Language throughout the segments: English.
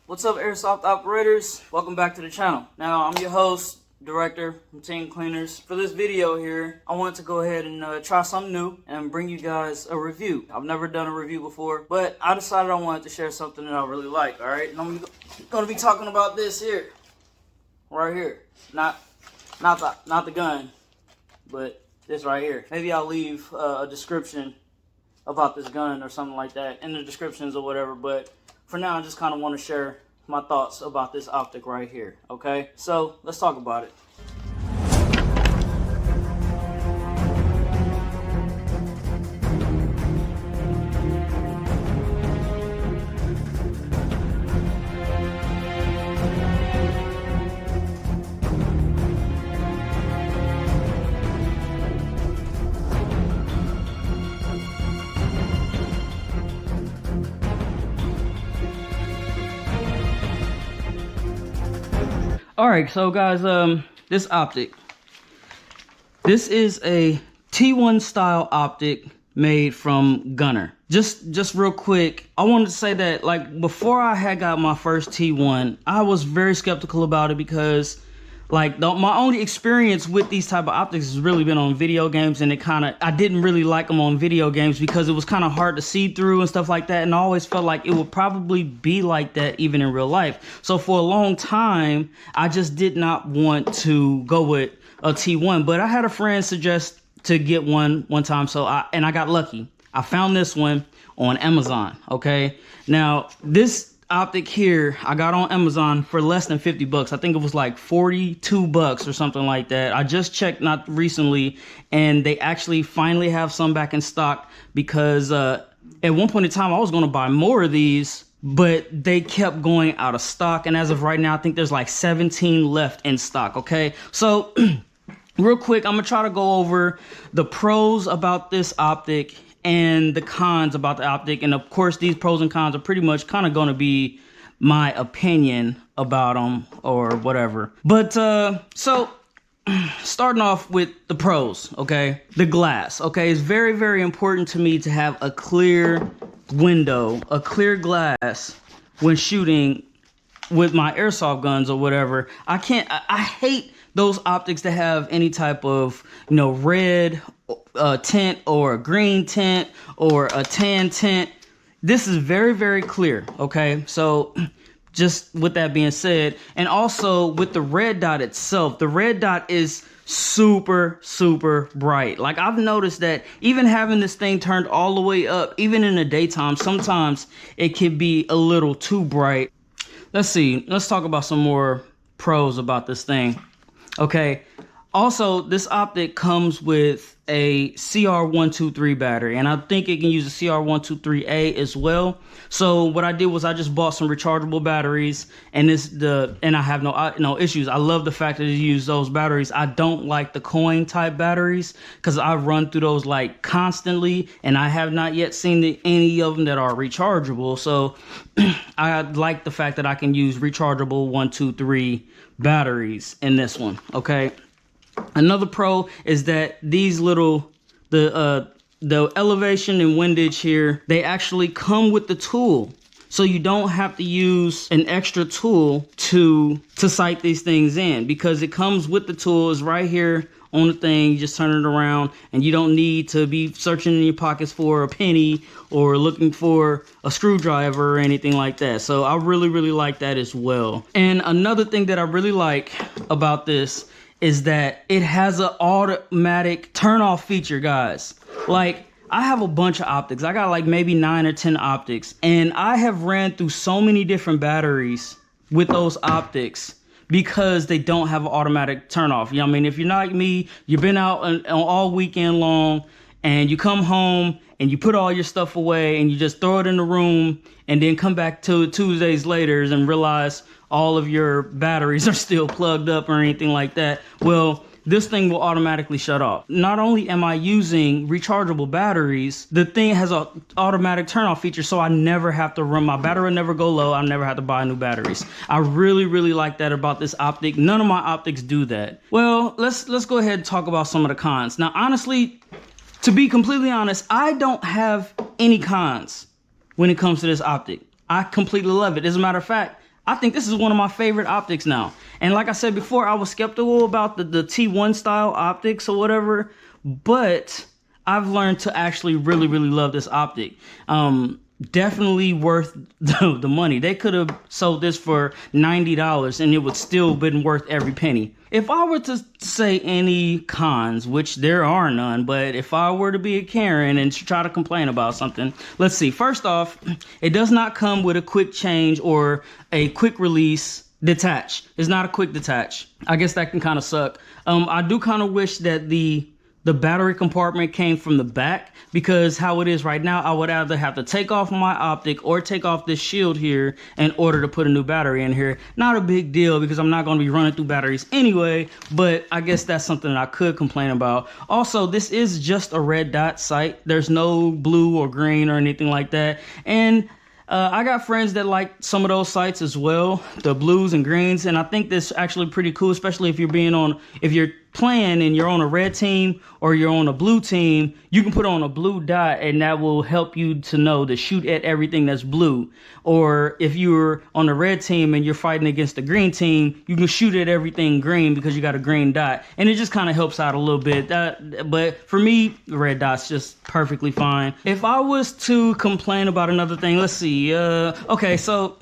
What's up, Airsoft operators? Welcome back to the channel. Now, I'm your host, director from Team Cleaners. For this video here, I wanted to go ahead and try something new and bring you guys a review. I've never done a review before, but I decided I wanted to share something that I really like, all right? And I'm going to be talking about this here, right here. Not the gun, but this right here. Maybe I'll leave a description about this gun or something like that in the descriptions or whatever, but for now, I just kind of want to share my thoughts about this optic right here, okay? So, let's talk about it. Alright, so guys, this optic. This is a T1 style optic made from Gunnr. Just real quick, I wanted to say that, like, before I had got my first T1, I was very skeptical about it because, like, my only experience with these type of optics has really been on video games, and I didn't really like them on video games because it was kind of hard to see through and stuff like that, and I always felt like it would probably be like that even in real life. So for a long time, I just did not want to go with a T1, but I had a friend suggest to get one time, so I got lucky. I found this one on Amazon, okay? Now, this optic here I got on Amazon for less than 50 bucks. I think it was like 42 bucks or something like that. I just checked not recently, and they actually finally have some back in stock because at one point in time I was going to buy more of these, but they kept going out of stock, and as of right now I think there's like 17 left in stock. Okay, so real quick, I'm gonna try to go over the pros about this optic and the cons about the optic, and of course these pros and cons are pretty much kind of going to be my opinion about them or whatever. But so starting off with the pros, okay, the glass, okay, it's very, very important to me to have a clear window, a clear glass when shooting with my airsoft guns or whatever. I hate those optics that have any type of, you know, red tint or a green tint or a tan tint. This is very, very clear, okay? So just with that being said, and also with the red dot itself, the red dot is super, super bright. Like, I've noticed that even having this thing turned all the way up, even in the daytime, sometimes it can be a little too bright. Let's see, let's talk about some more pros about this thing. Okay, also this optic comes with a CR123 battery, and I think it can use a CR123A as well. So what I did was I just bought some rechargeable batteries, and I have no issues. I love the fact that you use those batteries. I don't like the coin type batteries because I run through those like constantly, and I have not yet seen any of them that are rechargeable. So I like the fact that I can use rechargeable 123 batteries in this one. Okay. Another pro is that these little, the elevation and windage here, they actually come with the tool. So you don't have to use an extra tool to sight these things in, because it comes with the tool. It's right here on the thing. You just turn it around, and you don't need to be searching in your pockets for a penny or looking for a screwdriver or anything like that. So I really, really like that as well. And another thing that I really like about this is that it has an automatic turn off feature, guys. Like, I have a bunch of optics. I got like maybe 9 or 10 optics, and I have ran through so many different batteries with those optics because they don't have an automatic turn off. You know what I mean? If you're not like me, you've been out on all weekend long, and you come home and you put all your stuff away and you just throw it in the room, and then come back to 2 days later and realize all of your batteries are still plugged up or anything like that. Well, this thing will automatically shut off. Not only am I using rechargeable batteries, the thing has an automatic turn off feature, so I never have to run, my battery will never go low. I never have to buy new batteries. I really, really like that about this optic. None of my optics do that. Well, let's go ahead and talk about some of the cons. Now, honestly, to be completely honest, I don't have any cons when it comes to this optic. I completely love it. As a matter of fact, I think this is one of my favorite optics now. And like I said before, I was skeptical about the T1 style optics or whatever, but I've learned to actually really, really love this optic. Definitely worth the money. They could have sold this for $90 and it would still been worth every penny. If I were to say any cons, which there are none, but if I were to be a Karen and try to complain about something, let's see. First off, it does not come with a quick change or a quick release detach. It's not a quick detach. I guess that can kind of suck. I do kind of wish that the battery compartment came from the back, because how it is right now, I would either have to take off my optic or take off this shield here in order to put a new battery in here. Not a big deal, because I'm not going to be running through batteries anyway, but I guess that's something that I could complain about. Also, this is just a red dot sight. There's no blue or green or anything like that. And I got friends that like some of those sights as well, the blues and greens, and I think this is actually pretty cool, especially if you're playing and you're on a red team or you're on a blue team. You can put on a blue dot and that will help you to know to shoot at everything that's blue. Or if you're on a red team and you're fighting against the green team, you can shoot at everything green because you got a green dot, and it just kind of helps out a little bit. But for me, the red dot's just perfectly fine. If I was to complain about another thing, let's see. Okay, so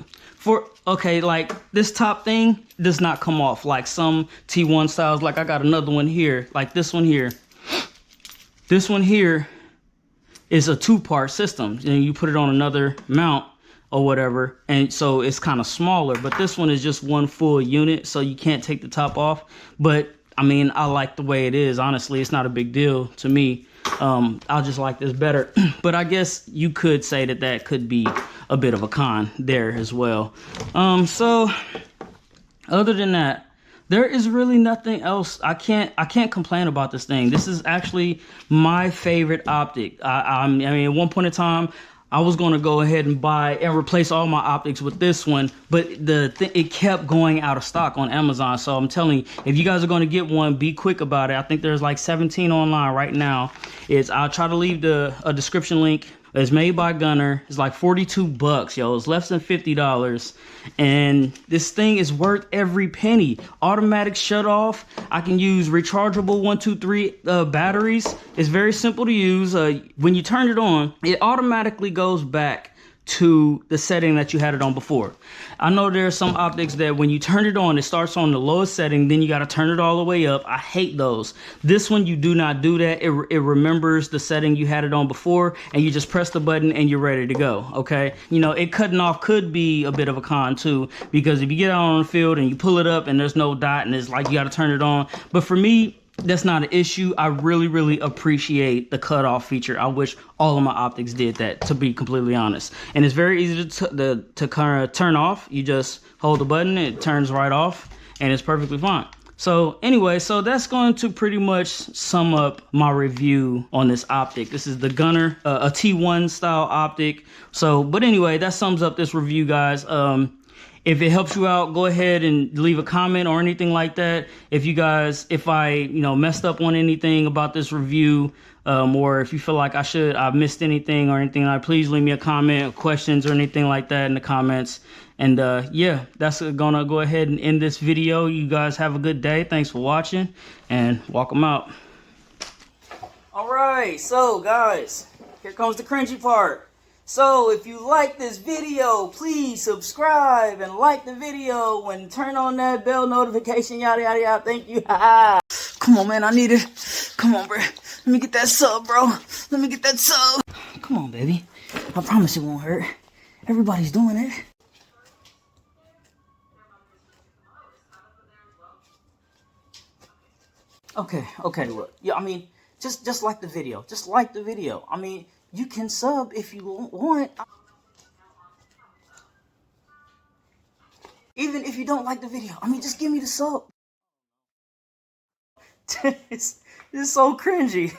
like this top thing does not come off like some T1 styles. Like I got another one here, like this one here. This one here is a 2-part system, and you put it on another mount or whatever, and so it's kind of smaller. But this one is just one full unit, so you can't take the top off. But I mean, I like the way it is. Honestly, it's not a big deal to me. I'll just like this better. But I guess you could say that could be a bit of a con there as well. So other than that, there is really nothing else. I can't complain about this thing. This is actually my favorite optic. I mean, at one point in time, I was going to go ahead and buy and replace all my optics with this one, but it kept going out of stock on Amazon. So I'm telling you, if you guys are going to get one, be quick about it. I think there's like 17 online right now. I'll try to leave a description link. It's made by Gunnr. It's like 42 bucks, yo. It's less than $50. And this thing is worth every penny. Automatic shut off. I can use rechargeable 1, 2, 3 batteries. It's very simple to use. When you turn it on, it automatically goes back to the setting that you had it on before. I know there are some optics that when you turn it on, it starts on the lowest setting, then you got to turn it all the way up. I hate those. This one, you do not do that. It remembers the setting you had it on before, and you just press the button and you're ready to go. Okay, you know, it cutting off could be a bit of a con too, because if you get out on the field and you pull it up and there's no dot and it's like you got to turn it on. But for me, that's not an issue. I really, really appreciate the cutoff feature. I wish all of my optics did that, to be completely honest. And it's very easy to kind of turn off. You just hold the button, it turns right off, and it's perfectly fine. So anyway, so that's going to pretty much sum up my review on this optic. This is the Gunnr, a T1 style optic. So, but anyway, that sums up this review, guys. If it helps you out, go ahead and leave a comment or anything like that. If I messed up on anything about this review, or if you feel like I've missed anything or anything, please leave me a comment, questions or anything like that in the comments. And yeah, that's gonna go ahead and end this video. You guys have a good day. Thanks for watching, and welcome out. All right, so guys, here comes the cringy part. So if you like this video, please subscribe and like the video and turn on that bell notification, yada, yada, yada. Thank you. Come on, man. I need it. Come on, bro. Let me get that sub, bro. Let me get that sub. Come on, baby. I promise it won't hurt. Everybody's doing it. Okay, look. Yeah, I mean, just like the video. Just like the video. I mean, you can sub if you want. Even if you don't like the video. I mean, just give me the sub. It's so cringy.